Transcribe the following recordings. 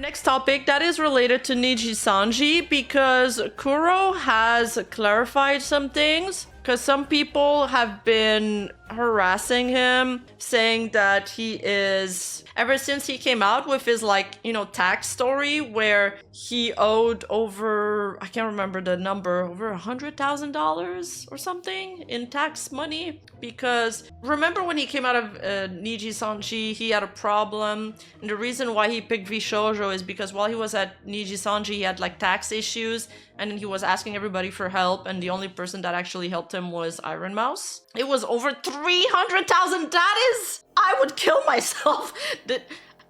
next topic that is related to Niji Sanji because Kuro has clarified some things. Because some people have been harassing him, saying that he is, ever since he came out with his, like, you know, tax story where he owed over, I can't remember the number, over $100,000 or something in tax money. Because remember when he came out of Niji Sanji, he had a problem. And the reason why he picked Vshoujo is because while he was at Niji Sanji, he had like tax issues. And then he was asking everybody for help. And the only person that actually helped him was Iron Mouse. It was over 300,000. That is, I would kill myself.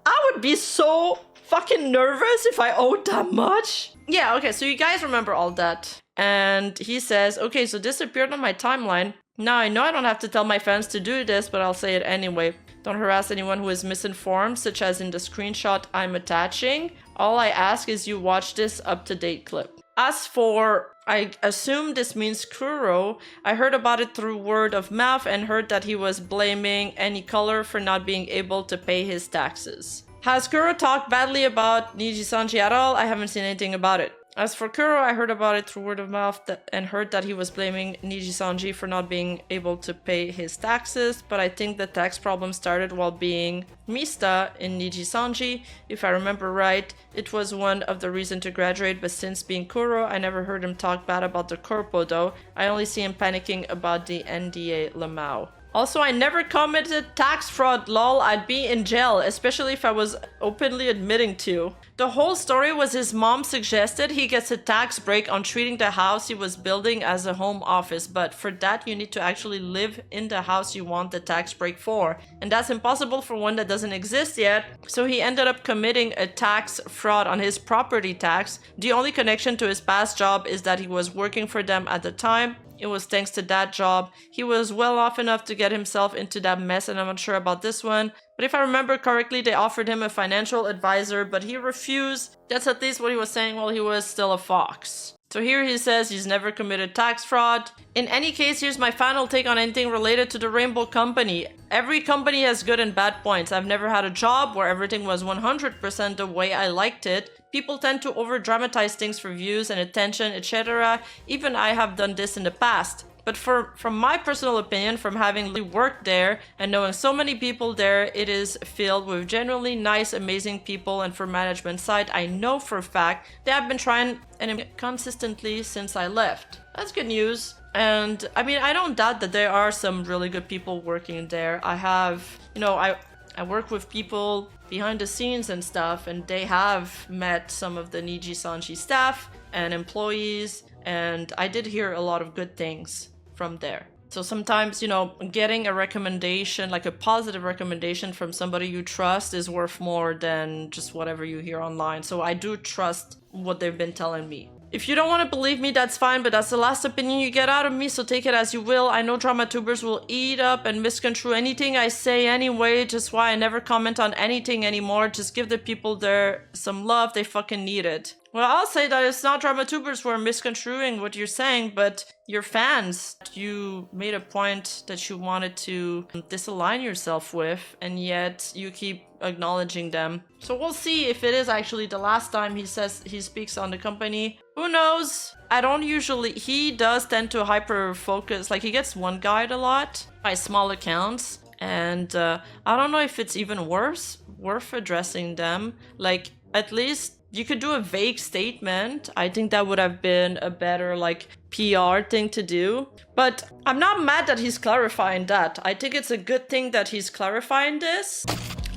I would be so fucking nervous if I owed that much. Yeah, okay, so you guys remember all that. And he says, okay, so this appeared on my timeline. Now I know I don't have to tell my fans to do this, but I'll say it anyway. Don't harass anyone who is misinformed, such as in the screenshot I'm attaching. All I ask is you watch this up-to-date clip. As for, I assume this means Kuro, I heard about it through word of mouth and heard that he was blaming any color for not being able to pay his taxes. Has Kuro talked badly about Niji Sanji at all? I haven't seen anything about it. As for Kuro, I heard about it through word of mouth and heard that he was blaming Niji Sanji for not being able to pay his taxes, but I think the tax problem started while being Mista in Niji Sanji. If I remember right, it was one of the reasons to graduate, but since being Kuro, I never heard him talk bad about the corpo though. I only see him panicking about the NDA Lamau. Also, I never committed tax fraud, lol. I'd be in jail, especially if I was openly admitting to. The whole story was his mom suggested he gets a tax break on treating the house he was building as a home office, but for that you need to actually live in the house you want the tax break for. And that's impossible for one that doesn't exist yet, so he ended up committing a tax fraud on his property tax. The only connection to his past job is that he was working for them at the time. It was thanks to that job. He was well off enough to get himself into that mess, and I'm not sure about this one. But if I remember correctly, they offered him a financial advisor, but he refused. That's at least what he was saying while he was still a fox. So here he says he's never committed tax fraud. In any case, here's my final take on anything related to the Rainbow Company. Every company has good and bad points. I've never had a job where everything was 100% the way I liked it. People tend to over-dramatize things for views and attention, etc. Even I have done this in the past. But from my personal opinion, from having worked there and knowing so many people there, it is filled with genuinely nice, amazing people. And for management side, I know for a fact they have been trying and consistently since I left. That's good news. And I mean, I don't doubt that there are some really good people working there. I have, you know, I work with people behind the scenes and stuff, and they have met some of the Niji Sanji staff and employees, and I did hear a lot of good things from there. So sometimes, you know, getting a recommendation, like a positive recommendation from somebody you trust is worth more than just whatever you hear online. So I do trust what they've been telling me. If you don't want to believe me, that's fine, but that's the last opinion you get out of me, so take it as you will. I know dramatubers will eat up and misconstrue anything I say anyway, just why I never comment on anything anymore. Just give the people there some love, they fucking need it. Well, I'll say that it's not dramatubers who are misconstruing what you're saying, but your fans. You made a point that you wanted to disalign yourself with, and yet you keep acknowledging them. So we'll see if it is actually the last time he says he speaks on the company. Who knows? I don't usually, he does tend to hyper focus, like he gets one guide a lot by small accounts, and I don't know if it's even worth addressing them. Like, at least you could do a vague statement. I think that would have been a better, like, PR thing to do. But I'm not mad that he's clarifying that. I think it's a good thing that he's clarifying this.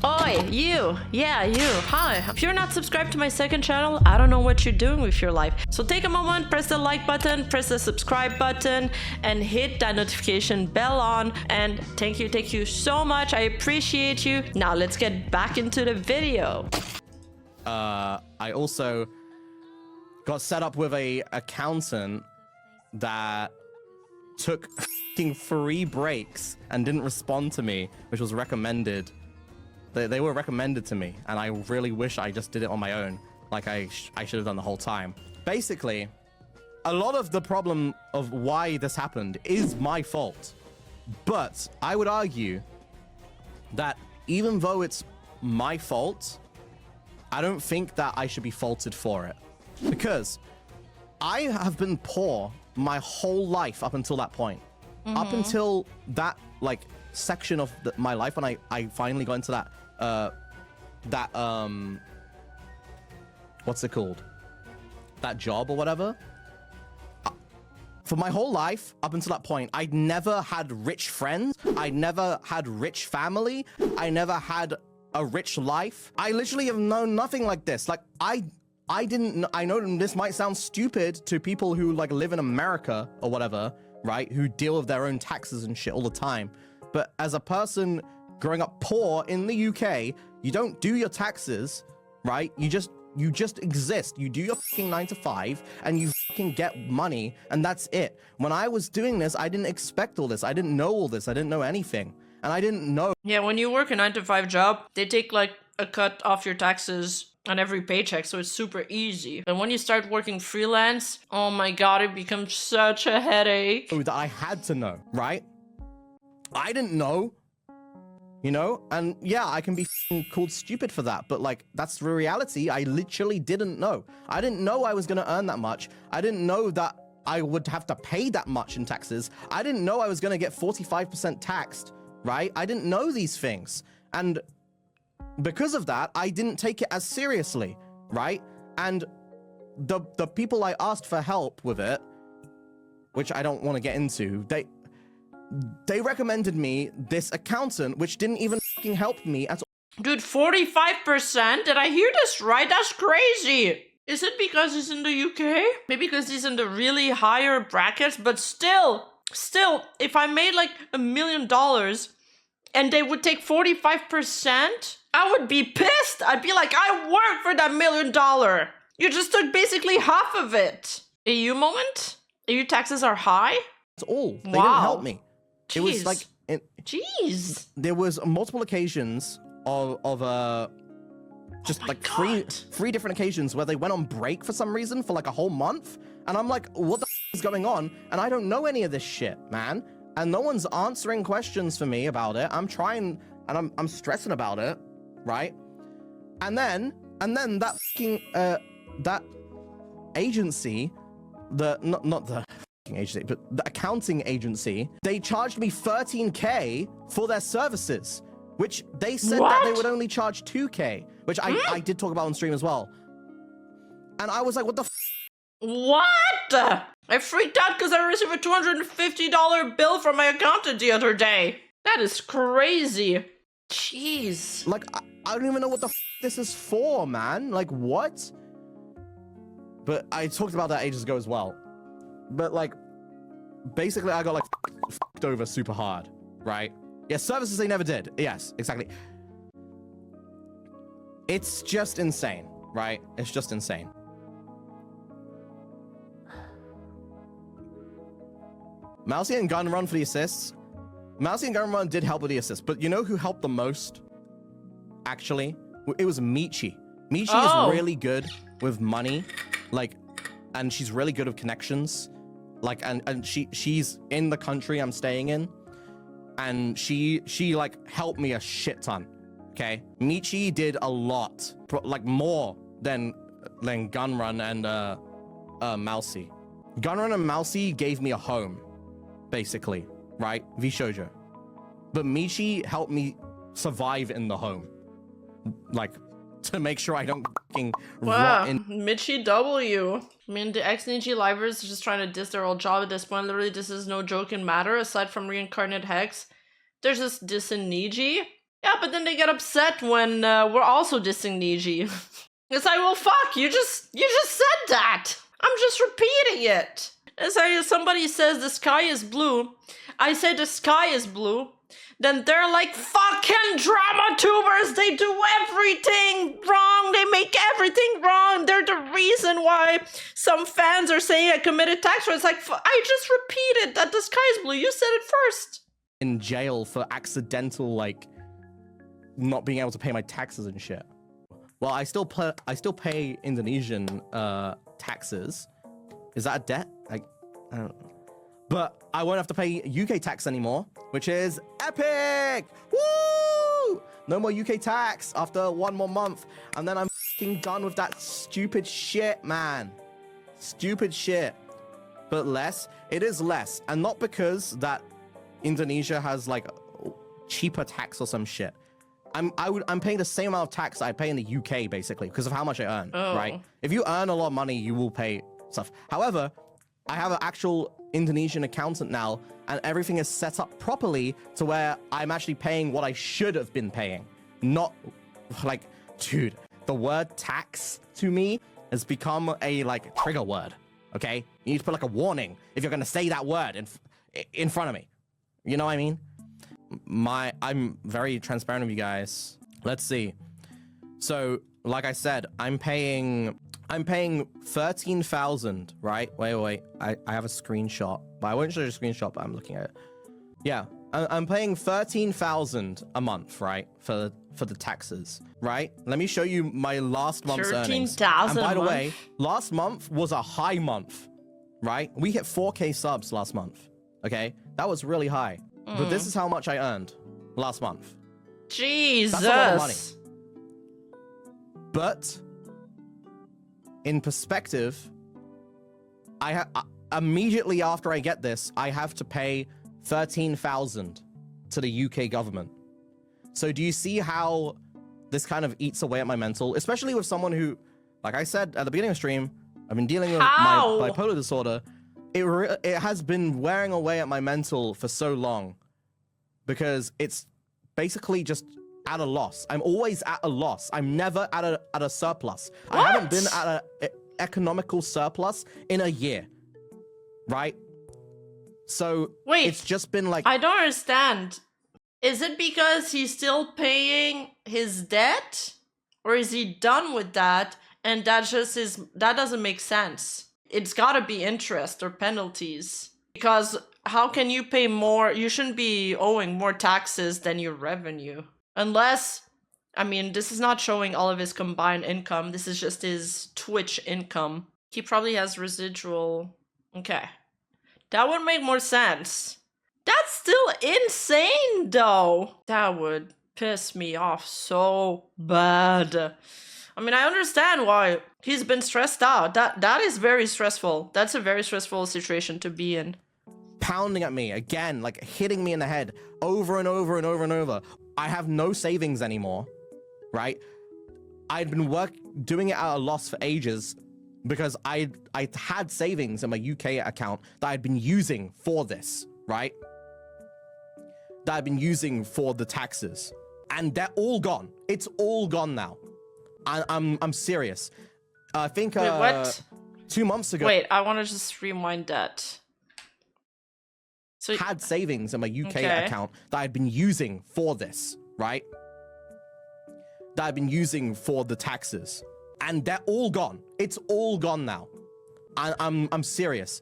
Oi, you. Yeah, you. Hi. If you're not subscribed to my second channel, I don't know what you're doing with your life. So take a moment, press the like button, press the subscribe button, and hit that notification bell on. And thank you so much. I appreciate you. Now let's get back into the video. I also got set up with a accountant that took free breaks and didn't respond to me, which was recommended. They were recommended to me, and I really wish I just did it on my own, like I should have done the whole time. Basically, a lot of the problem of why this happened is my fault, but I would argue that even though it's my fault, I don't think that I should be faulted for it. Because I have been poor my whole life up until that point. Up until that, like, section of my life when I finally got into that, what's it called? That job or whatever. For my whole life, up until that point, I'd never had rich friends. I never had rich family. I never had a rich life. I literally have known nothing like this. Like, I know this might sound stupid to people who, like, live in America or whatever, right? Who deal with their own taxes and shit all the time. But as a person growing up poor in the UK, you don't do your taxes, right? You just exist. You do your fucking 9 to 5 and you fucking get money and that's it. When I was doing this, I didn't expect all this. I didn't know all this. I didn't know anything. And I didn't know. Yeah, when you work a 9 to 5 job, they take like a cut off your taxes on every paycheck, so it's super easy. But when you start working freelance, oh my god, it becomes such a headache. That I had to know, right? I didn't know. You know, and yeah, I can be called stupid for that, but like, that's the reality. I literally didn't know. I didn't know I was gonna earn that much. I didn't know that I would have to pay that much in taxes. I didn't know I was gonna get 45% taxed, right? I didn't know these things. And because of that, I didn't take it as seriously, right? And the people I asked for help with it, which I don't want to get into, they recommended me this accountant, which didn't even fucking help me at all. Dude, 45%? Did I hear this right? That's crazy. Is it because he's in the UK? Maybe because he's in the really higher brackets, but still, if I made like $1 million and they would take 45%, I would be pissed. I'd be like, I worked for that $1 million. You just took basically half of it. EU moment? EU taxes are high? That's all. They didn't help me. Jeez. It was like, jeez. There was multiple occasions of just like three different occasions where they went on break for some reason for like a whole month, and I'm like, what the is going on? And I don't know any of this shit, man. And no one's answering questions for me about it. I'm trying, and I'm stressing about it, right? And then that fucking that agency, not the agency, but the accounting agency, they charged me 13K for their services, which they said that they would only charge 2K, which I did talk about on stream as well. And I was like, what the What? I freaked out because I received a $250 bill from my accountant the other day. That is crazy. Jeez. Like, I don't even know what the this is for, man. Like, what? But I talked about that ages ago as well. But like, basically I got like fucked over super hard, right? Yeah, services they never did. Yes, exactly. It's just insane, right? It's just insane. Mousy and Gun Run for the assists. Mousy and Gun Run did help with the assists, but you know who helped the most? Actually, it was Michi. Michi is really good with money, like, and she's really good with connections. Like, and she's in the country I'm staying in, and she like helped me a shit ton. Okay, Michi did a lot, like more than Gunrun and Mousy. Gunrun and Mousy gave me a home, basically, right? V Shoujo. But Michi helped me survive in the home, like, to make sure I don't fucking rot in. Michi W. I mean, the ex-Ninja livers are just trying to diss their old job at this point. Literally, this is no joking matter. Aside from reincarnate Hex, there's just dissing Niji. Yeah, but then they get upset when we're also dissing Niji. It's like, well, fuck, you just said that. I'm just repeating it. It's like somebody says the sky is blue. I say the sky is blue. Then they're like, fucking drama tubers, they do everything wrong, they make everything wrong, they're the reason why some fans are saying I committed tax fraud. It's like, I just repeated that the sky is blue, you said it first. In jail for accidental, like, not being able to pay my taxes and shit. Well, I still pay Indonesian taxes. Is that a debt? I don't know. But I won't have to pay UK tax anymore, which is epic! Woo! No more UK tax after 1 more month, and then I'm done with that stupid shit, man. Stupid shit. But less, it is less. And not because that Indonesia has like cheaper tax or some shit. I'm paying the same amount of tax I pay in the UK basically because of how much I earn, right? If you earn a lot of money, you will pay stuff. However, I have an actual Indonesian accountant now, and everything is set up properly to where I'm actually paying what I should have been paying. Not like, dude, the word tax to me has become a like trigger word. Okay, you need to put like a warning if you're gonna say that word in front of me. You know what I mean? I'm very transparent with you guys. Let's see. So, like I said, I'm paying 13,000, right? Wait. I have a screenshot, but I won't show you a screenshot, but I'm looking at it. Yeah, I'm paying 13,000 a month, right? For the taxes, right? Let me show you my last month's earnings. 13,000. And by the way, last month was a high month, right? We hit 4K subs last month. Okay, that was really high. But this is how much I earned last month. Jesus. That's a lot of money. But in perspective, immediately after I get this, I have to pay 13,000 to the UK government. So do you see how this kind of eats away at my mental, especially with someone who, like I said at the beginning of the stream, I've been dealing with my bipolar disorder. It has been wearing away at my mental for so long because it's basically just at a loss. I'm always at a loss. I'm never at a surplus. What? I haven't been at an economical surplus in a year, right? So wait, it's just been like... I don't understand. Is it because he's still paying his debt? Or is he done with that and that doesn't make sense? It's gotta be interest or penalties. Because how can you pay more? You shouldn't be owing more taxes than your revenue. Unless, I mean, this is not showing all of his combined income. This is just his Twitch income. He probably has residual. Okay. That would make more sense. That's still insane, though. That would piss me off so bad. I mean, I understand why he's been stressed out. That is very stressful. That's a very stressful situation to be in. Pounding at me again, like hitting me in the head over and over and over and over. I have no savings anymore, right? I'd been doing it at a loss for ages because I had savings in my UK account that I'd been using for this, right? That I've been using for the taxes, and they're all gone. It's all gone now. I'm serious. I think Wait, what? 2 months ago. Wait, I want to just rewind that. So had savings in my UK account that I'd been using for this, right? That I've been using for the taxes, and they're all gone. It's all gone now. I'm serious.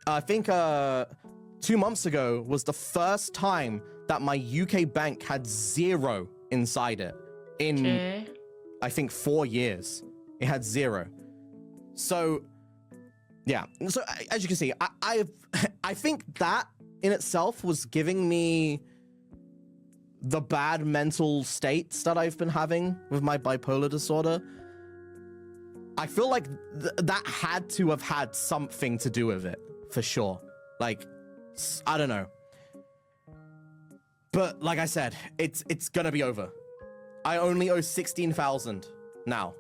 I think 2 months ago was the first time that my UK bank had zero inside it in I think 4 years. It had zero. So yeah. So as you can see, I think that in itself was giving me the bad mental states that I've been having with my bipolar disorder. I feel like that had to have had something to do with it, for sure. Like, I don't know. But like I said, it's gonna be over. I only owe 16,000 now.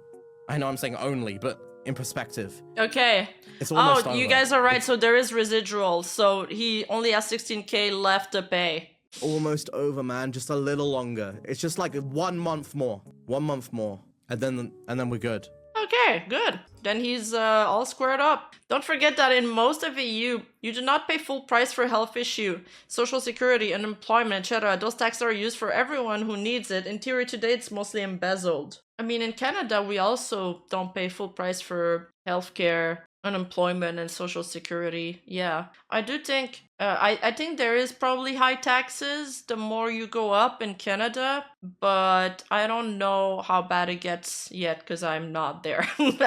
I know I'm saying only, but in perspective. Okay. It's almost over. You guys are right. So there is residual. So he only has 16K left to pay. Almost over, man. Just a little longer. It's just like 1 month more. 1 month more. And then we're good. Okay, good. Then he's all squared up. Don't forget that in most of EU, you do not pay full price for health issue, social security, unemployment, etc. Those taxes are used for everyone who needs it. In theory, today it's mostly embezzled. I mean, in Canada, we also don't pay full price for healthcare, unemployment, and social security. Yeah, I do think, I think there is probably high taxes the more you go up in Canada, but I don't know how bad it gets yet because I'm not there. I'm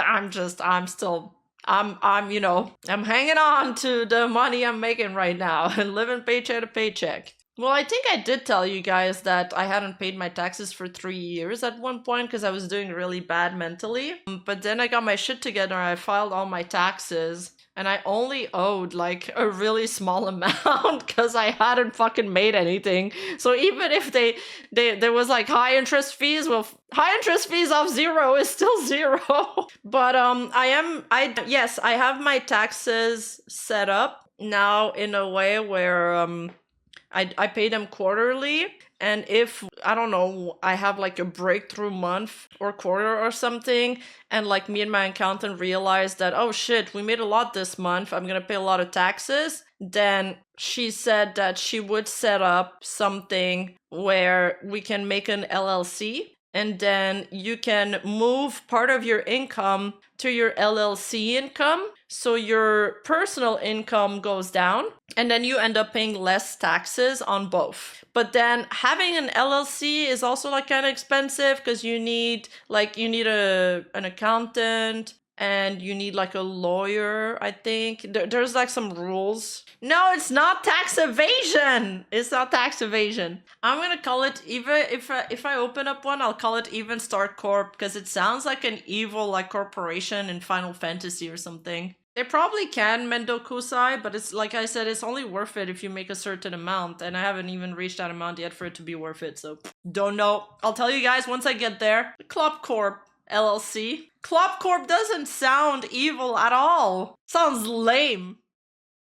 hanging on to the money I'm making right now and living paycheck to paycheck. Well, I think I did tell you guys that I hadn't paid my taxes for 3 years at one point because I was doing really bad mentally. But then I got my shit together. I filed all my taxes. And I only owed like a really small amount because I hadn't fucking made anything. So even if there was like high interest fees, well, high interest fees of 0 is still 0. But yes, I have my taxes set up now in a way where I pay them quarterly. And if, I don't know, I have like a breakthrough month or quarter or something, and like me and my accountant realize that, oh shit, we made a lot this month, I'm gonna pay a lot of taxes, then she said that she would set up something where we can make an LLC, and then you can move part of your income to your LLC income. So your personal income goes down, and then you end up paying less taxes on both. But then having an LLC is also like kind of expensive because you need an accountant and you need like a lawyer, I think. There's like some rules. No, it's not tax evasion. It's not tax evasion. I'm gonna call it, even if I open up one, I'll call it Evenstar Corp because it sounds like an evil like corporation in Final Fantasy or something. They probably can Mendokusai, but it's like I said, it's only worth it if you make a certain amount, and I haven't even reached that amount yet for it to be worth it, so don't know. I'll tell you guys once I get there. Club Corp LLC. Club Corp doesn't sound evil at all. Sounds lame.